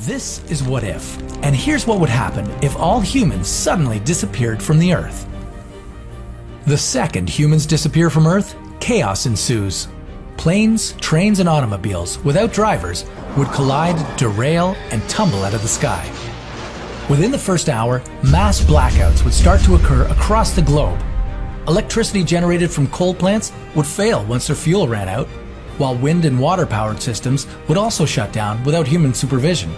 This is What If, and here's what would happen if all humans suddenly disappeared from the Earth. The second humans disappear from Earth, chaos ensues. Planes, trains, and automobiles, without drivers, would collide, derail, and tumble out of the sky. Within the first hour, mass blackouts would start to occur across the globe. Electricity generated from coal plants would fail once their fuel ran out, while wind and water-powered systems would also shut down without human supervision.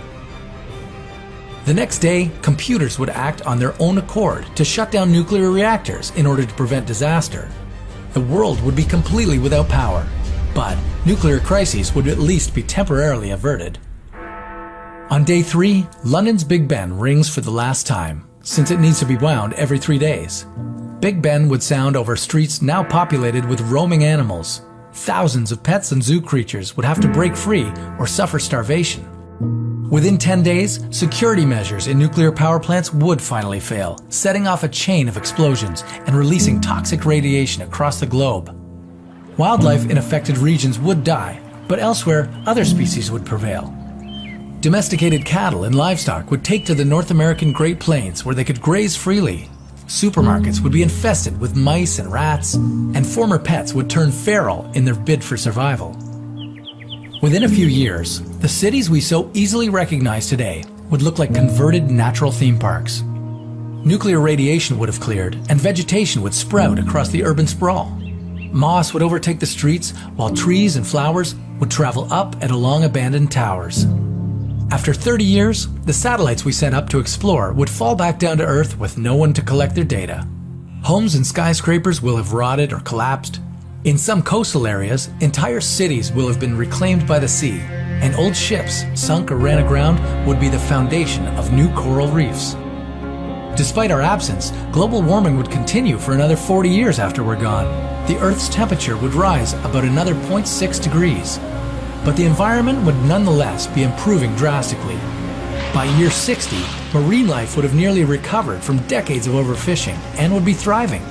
The next day, computers would act on their own accord to shut down nuclear reactors in order to prevent disaster. The world would be completely without power, but nuclear crises would at least be temporarily averted. On day 3, London's Big Ben rings for the last time, since it needs to be wound every 3 days. Big Ben would sound over streets now populated with roaming animals. Thousands of pets and zoo creatures would have to break free or suffer starvation. Within 10 days, security measures in nuclear power plants would finally fail, setting off a chain of explosions and releasing toxic radiation across the globe. Wildlife in affected regions would die, but elsewhere, other species would prevail. Domesticated cattle and livestock would take to the North American Great Plains where they could graze freely. Supermarkets would be infested with mice and rats, and former pets would turn feral in their bid for survival. Within a few years, the cities we so easily recognize today would look like converted natural theme parks. Nuclear radiation would have cleared, and vegetation would sprout across the urban sprawl. Moss would overtake the streets, while trees and flowers would travel up and along abandoned towers. After 30 years, the satellites we sent up to explore would fall back down to Earth with no one to collect their data. Homes and skyscrapers will have rotted or collapsed. In some coastal areas, entire cities will have been reclaimed by the sea, and old ships, sunk or ran aground, would be the foundation of new coral reefs. Despite our absence, global warming would continue for another 40 years after we're gone. The Earth's temperature would rise about another 0.6 degrees. But the environment would nonetheless be improving drastically. By year 60, marine life would have nearly recovered from decades of overfishing and would be thriving.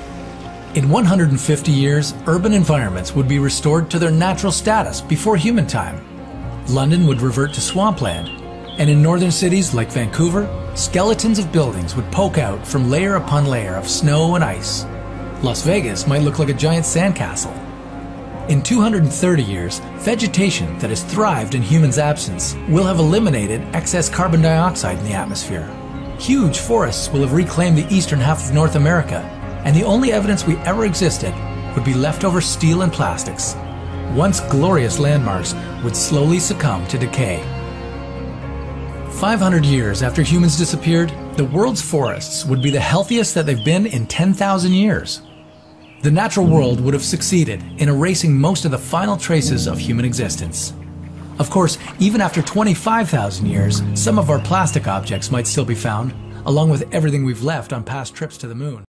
In 150 years, urban environments would be restored to their natural status before human time. London would revert to swampland, and in northern cities like Vancouver, skeletons of buildings would poke out from layer upon layer of snow and ice. Las Vegas might look like a giant sandcastle. In 230 years, vegetation that has thrived in humans' absence will have eliminated excess carbon dioxide in the atmosphere. Huge forests will have reclaimed the eastern half of North America, and the only evidence we ever existed would be leftover steel and plastics. Once glorious landmarks would slowly succumb to decay. 500 years after humans disappeared, the world's forests would be the healthiest that they've been in 10,000 years. The natural world would have succeeded in erasing most of the final traces of human existence. Of course, even after 25,000 years, some of our plastic objects might still be found, along with everything we've left on past trips to the moon.